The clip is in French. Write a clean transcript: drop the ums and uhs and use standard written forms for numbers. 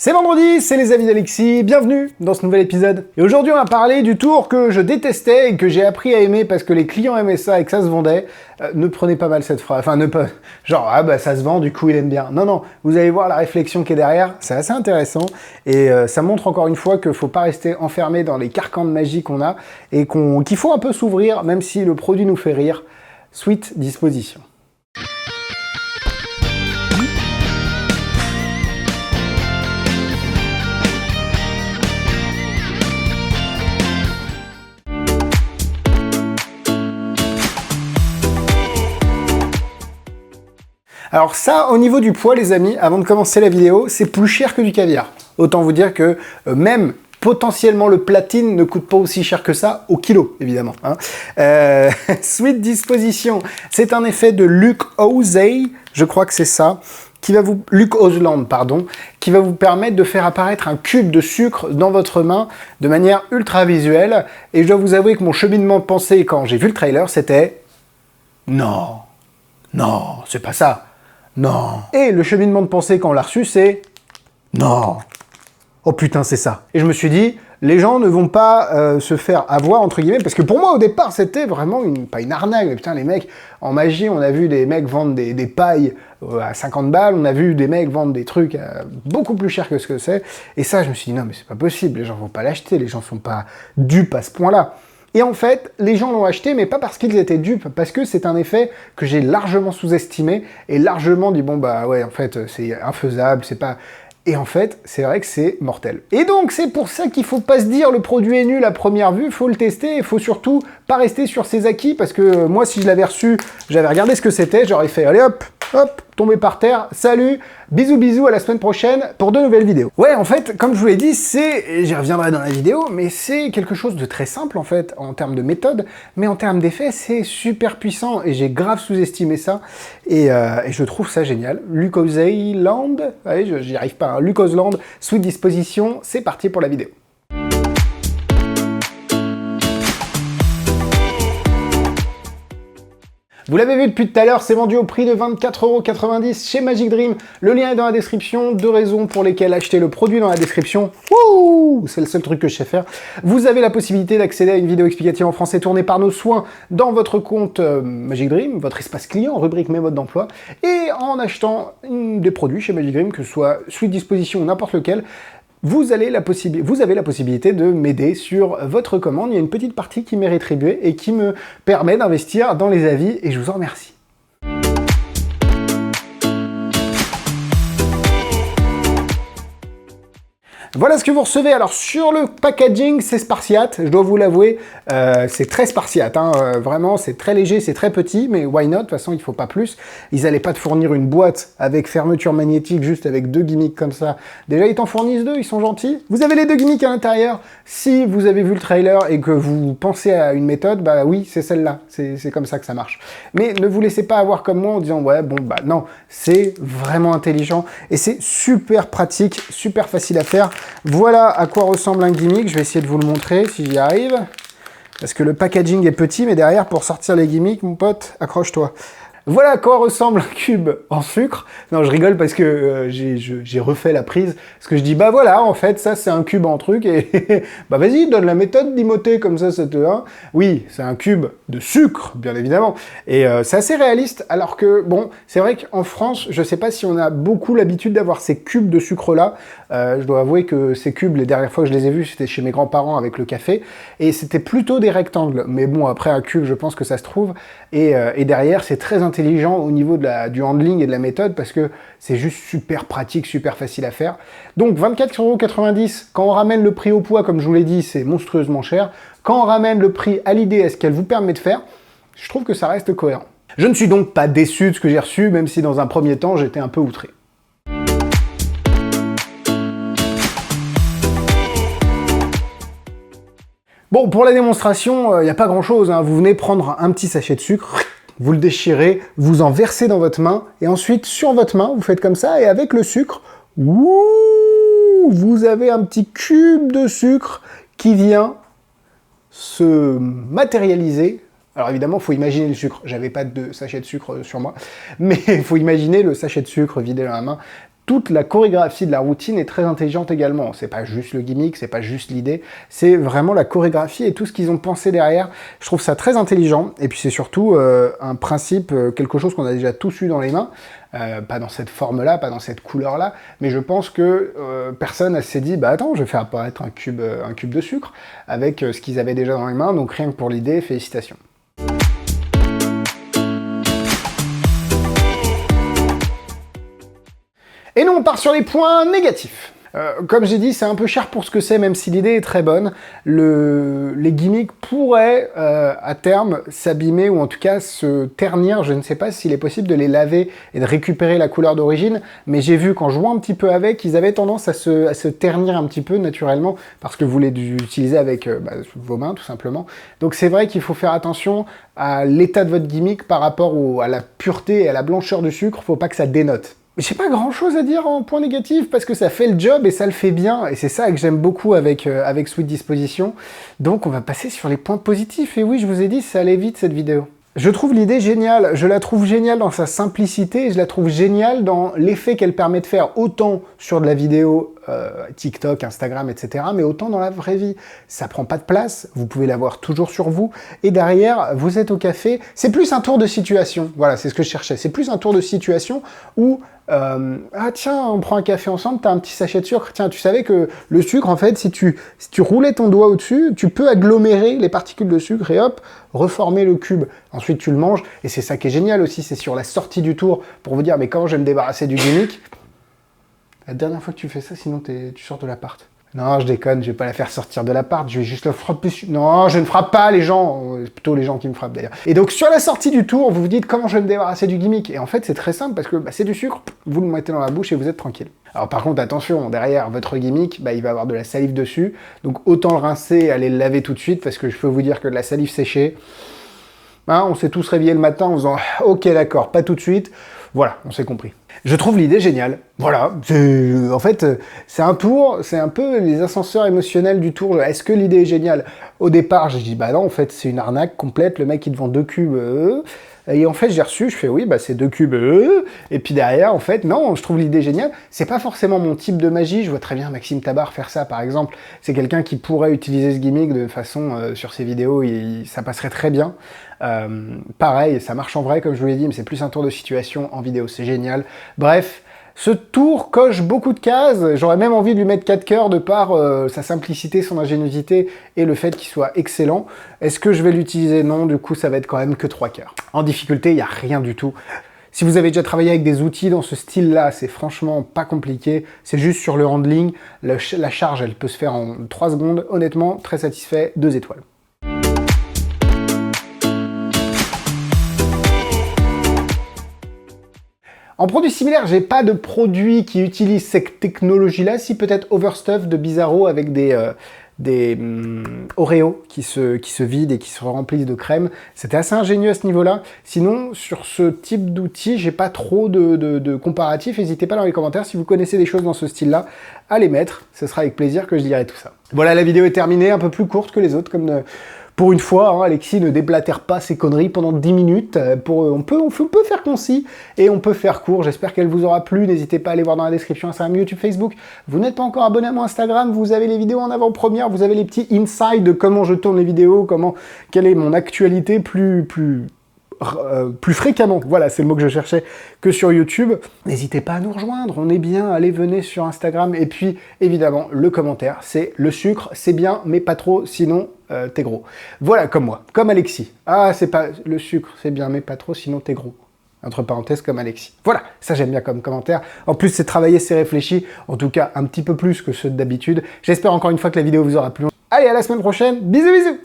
C'est vendredi, c'est les avis d'Alexis, bienvenue dans ce nouvel épisode. Et aujourd'hui on va parler du tour que je détestais et que j'ai appris à aimer parce que les clients aimaient ça et que ça se vendait. Ne prenez pas mal cette phrase, enfin ne pas... Genre, ah bah ça se vend, du coup il aime bien. Non, non, vous allez voir la réflexion qui est derrière, c'est assez intéressant. Et ça montre encore une fois qu'il faut pas rester enfermé dans les carcans de magie qu'on a et qu'il faut un peu s'ouvrir, même si le produit nous fait rire. Sweet disposition. Alors ça, au niveau du poids, les amis, avant de commencer la vidéo, c'est plus cher que du caviar. Autant vous dire que même potentiellement le platine ne coûte pas aussi cher que ça, au kilo, évidemment. Hein. Sweet Disposition, c'est un effet de Luc Ozay, je crois que c'est ça, Luc Osland, pardon, qui va vous permettre de faire apparaître un cube de sucre dans votre main de manière ultra visuelle. Et je dois vous avouer que mon cheminement de pensée quand j'ai vu le trailer, c'était « Non, non, c'est pas ça ». Non. Et le cheminement de pensée quand on l'a reçu, c'est non. Oh putain, c'est ça. Et je me suis dit, les gens ne vont pas se faire avoir, entre guillemets, parce que pour moi, au départ, c'était vraiment pas une arnaque, mais putain, les mecs, en magie, on a vu des mecs vendre des pailles à 50 balles, on a vu des mecs vendre des trucs beaucoup plus cher que ce que c'est, et ça, je me suis dit, non, mais c'est pas possible, les gens vont pas l'acheter, les gens sont pas dupes à ce point-là. Et en fait, les gens l'ont acheté, mais pas parce qu'ils étaient dupes, parce que c'est un effet que j'ai largement sous-estimé, et largement dit, bon bah ouais, en fait, c'est infaisable, c'est pas... Et en fait, c'est vrai que c'est mortel. Et donc, c'est pour ça qu'il faut pas se dire, le produit est nul à première vue, faut le tester, il faut surtout pas rester sur ses acquis, parce que moi, si je l'avais reçu, j'avais regardé ce que c'était, j'aurais fait, allez hop, hop, tomber par terre, salut, bisous bisous, à la semaine prochaine pour de nouvelles vidéos. Ouais, en fait, comme je vous l'ai dit, j'y reviendrai dans la vidéo, mais c'est quelque chose de très simple en fait, en termes de méthode, mais en termes d'effet, c'est super puissant, et j'ai grave sous-estimé ça, et je trouve ça génial. Luc Ozland, allez, j'y arrive pas, hein. Luc Ozland, Sweet Disposition, c'est parti pour la vidéo. Vous l'avez vu depuis tout à l'heure, c'est vendu au prix de 24,90 € chez Magic Dream. Le lien est dans la description, 2 raisons pour lesquelles acheter le produit dans la description. Wouh, c'est le seul truc que je sais faire. Vous avez la possibilité d'accéder à une vidéo explicative en français tournée par nos soins dans votre compte Magic Dream, votre espace client, rubrique mes modes d'emploi. Et en achetant des produits chez Magic Dream, que ce soit Sweet Disposition ou n'importe lequel, vous avez la possibilité de m'aider sur votre commande. Il y a une petite partie qui m'est rétribuée et qui me permet d'investir dans les avis, et je vous en remercie. Voilà ce que vous recevez. Alors sur le packaging, c'est spartiate, je dois vous l'avouer, c'est très spartiate, hein. Vraiment c'est très léger, c'est très petit, mais why not, de toute façon il faut pas plus. Ils allaient pas te fournir une boîte avec fermeture magnétique, juste avec 2 gimmicks comme ça. Déjà ils t'en fournissent 2, ils sont gentils. Vous avez les 2 gimmicks à l'intérieur. Si vous avez vu le trailer et que vous pensez à une méthode, bah oui, c'est celle-là, c'est comme ça que ça marche. Mais ne vous laissez pas avoir comme moi en disant ouais bon bah non, c'est vraiment intelligent et c'est super pratique, super facile à faire. Voilà à quoi ressemble un gimmick, je vais essayer de vous le montrer si j'y arrive. Parce que le packaging est petit, mais derrière, pour sortir les gimmicks, mon pote, accroche-toi. Voilà à quoi ressemble un cube en sucre. Non, je rigole parce que j'ai refait la prise. Parce que je dis, bah voilà, en fait, ça c'est un cube en truc. Et bah vas-y, donne la méthode d'Imoté, comme ça te... Hein. Oui, c'est un cube de sucre, bien évidemment. Et c'est assez réaliste. Alors que, bon, c'est vrai qu'en France, je sais pas si on a beaucoup l'habitude d'avoir ces cubes de sucre-là. Je dois avouer que ces cubes, les dernières fois que je les ai vus, c'était chez mes grands-parents avec le café. Et c'était plutôt des rectangles. Mais bon, après un cube, je pense que ça se trouve. Et derrière, c'est très intelligent au niveau du handling et de la méthode parce que c'est juste super pratique, super facile à faire. Donc 24,90 €, quand on ramène le prix au poids, comme je vous l'ai dit, c'est monstrueusement cher. Quand on ramène le prix à l'idée, à ce qu'elle vous permet de faire, je trouve que ça reste cohérent. Je ne suis donc pas déçu de ce que j'ai reçu, même si dans un premier temps, j'étais un peu outré. Bon, pour la démonstration, il n'y a pas grand-chose, hein. Vous venez prendre un petit sachet de sucre, vous le déchirez, vous en versez dans votre main, et ensuite, sur votre main, vous faites comme ça, et avec le sucre, wouh, vous avez un petit cube de sucre qui vient se matérialiser. Alors évidemment, il faut imaginer le sucre. J'avais pas de sachet de sucre sur moi, mais il faut imaginer le sachet de sucre vidé dans la main, toute la chorégraphie de la routine est très intelligente également. C'est pas juste le gimmick, c'est pas juste l'idée, c'est vraiment la chorégraphie et tout ce qu'ils ont pensé derrière. Je trouve ça très intelligent, et puis c'est surtout un principe, quelque chose qu'on a déjà tous eu dans les mains, pas dans cette forme-là, pas dans cette couleur-là, mais je pense que personne s'est dit, bah attends, je vais faire apparaître un cube de sucre, avec ce qu'ils avaient déjà dans les mains, donc rien que pour l'idée, félicitations. Et nous, on part sur les points négatifs. Comme j'ai dit, c'est un peu cher pour ce que c'est, même si l'idée est très bonne. Les gimmicks pourraient, à terme, s'abîmer, ou en tout cas se ternir. Je ne sais pas s'il est possible de les laver et de récupérer la couleur d'origine, mais j'ai vu, quand je jouais un petit peu avec, ils avaient tendance à se ternir un petit peu, naturellement, parce que vous les utilisez avec vos mains, tout simplement. Donc c'est vrai qu'il faut faire attention à l'état de votre gimmick par rapport à la pureté et à la blancheur du sucre. Faut pas que ça dénote. J'ai pas grand chose à dire en point négatif, parce que ça fait le job et ça le fait bien, et c'est ça que j'aime beaucoup avec Sweet Disposition. Donc on va passer sur les points positifs, et oui, je vous ai dit, ça allait vite cette vidéo. Je trouve l'idée géniale, je la trouve géniale dans sa simplicité, et je la trouve géniale dans l'effet qu'elle permet de faire, autant sur de la vidéo TikTok, Instagram, etc., mais autant dans la vraie vie. Ça prend pas de place, vous pouvez l'avoir toujours sur vous, et derrière, vous êtes au café, c'est plus un tour de situation, voilà, c'est ce que je cherchais, c'est plus un tour de situation où ah tiens, on prend un café ensemble, t'as un petit sachet de sucre, tiens, tu savais que le sucre, en fait, si tu roulais ton doigt au-dessus, tu peux agglomérer les particules de sucre et hop, reformer le cube. Ensuite, tu le manges, et c'est ça qui est génial aussi, c'est sur la sortie du tour, pour vous dire, mais comment je vais me débarrasser du gimmick? La dernière fois que tu fais ça, sinon tu sors de l'appart. Non, je déconne, je vais pas la faire sortir de l'appart, je vais juste la frapper. Non, je ne frappe pas les gens, c'est plutôt les gens qui me frappent d'ailleurs. Et donc sur la sortie du tour, vous vous dites comment je vais me débarrasser du gimmick. Et en fait, c'est très simple parce que c'est du sucre, vous le mettez dans la bouche et vous êtes tranquille. Alors par contre, attention, derrière votre gimmick, il va avoir de la salive dessus, donc autant le rincer et aller le laver tout de suite, parce que je peux vous dire que de la salive séchée, on s'est tous réveillés le matin en faisant « Ok, d'accord, pas tout de suite ». Voilà, on s'est compris. Je trouve l'idée géniale. Voilà, en fait, c'est un tour, c'est un peu les ascenseurs émotionnels du tour. Est-ce que l'idée est géniale? Au départ, j'ai dit, bah non, en fait, c'est une arnaque complète. Le mec, il te vend 2 cubes. Et en fait, j'ai reçu, je fais, oui, c'est 2 cubes. Et puis derrière, en fait, non, je trouve l'idée géniale. C'est pas forcément mon type de magie. Je vois très bien Maxime Tabar faire ça, par exemple. C'est quelqu'un qui pourrait utiliser ce gimmick de façon, sur ses vidéos, ça passerait très bien. Pareil, ça marche en vrai, comme je vous l'ai dit, mais c'est plus un tour de situation en vidéo, c'est génial. Bref, ce tour coche beaucoup de cases, j'aurais même envie de lui mettre 4 cœurs de par sa simplicité, son ingéniosité et le fait qu'il soit excellent. Est-ce que je vais l'utiliser? Non, du coup ça va être quand même que 3 cœurs. En difficulté, il n'y a rien du tout. Si vous avez déjà travaillé avec des outils dans ce style-là, c'est franchement pas compliqué, c'est juste sur le handling, la charge elle peut se faire en 3 secondes, honnêtement, très satisfait, 2 étoiles. En produit similaire, j'ai pas de produit qui utilise cette technologie-là, si peut-être Overstuff de Bizarro avec des Oreo qui se vident et qui se remplissent de crème. C'était assez ingénieux à ce niveau-là. Sinon, sur ce type d'outil, j'ai pas trop de comparatifs. N'hésitez pas dans les commentaires si vous connaissez des choses dans ce style-là à les mettre. Ce sera avec plaisir que je dirai tout ça. Voilà, la vidéo est terminée, un peu plus courte que les autres, comme pour une fois, Alexis ne déblatère pas ses conneries pendant 10 minutes. On peut faire concis et on peut faire court. J'espère qu'elle vous aura plu. N'hésitez pas à aller voir dans la description Instagram, YouTube, Facebook. Vous n'êtes pas encore abonné à mon Instagram, vous avez les vidéos en avant-première, vous avez les petits insights de comment je tourne les vidéos, quelle est mon actualité plus fréquemment, voilà, c'est le mot que je cherchais, que sur YouTube. N'hésitez pas à nous rejoindre, on est bien, allez, venez sur Instagram, et puis, évidemment, le commentaire, c'est le sucre, c'est bien, mais pas trop, sinon, t'es gros. Voilà, comme moi, comme Alexis. Ah, c'est pas, le sucre, c'est bien, mais pas trop, sinon t'es gros. Entre parenthèses, comme Alexis. Voilà, ça j'aime bien comme commentaire. En plus, c'est travaillé, c'est réfléchi, en tout cas, un petit peu plus que ceux d'habitude. J'espère encore une fois que la vidéo vous aura plu. Allez, à la semaine prochaine, bisous bisous.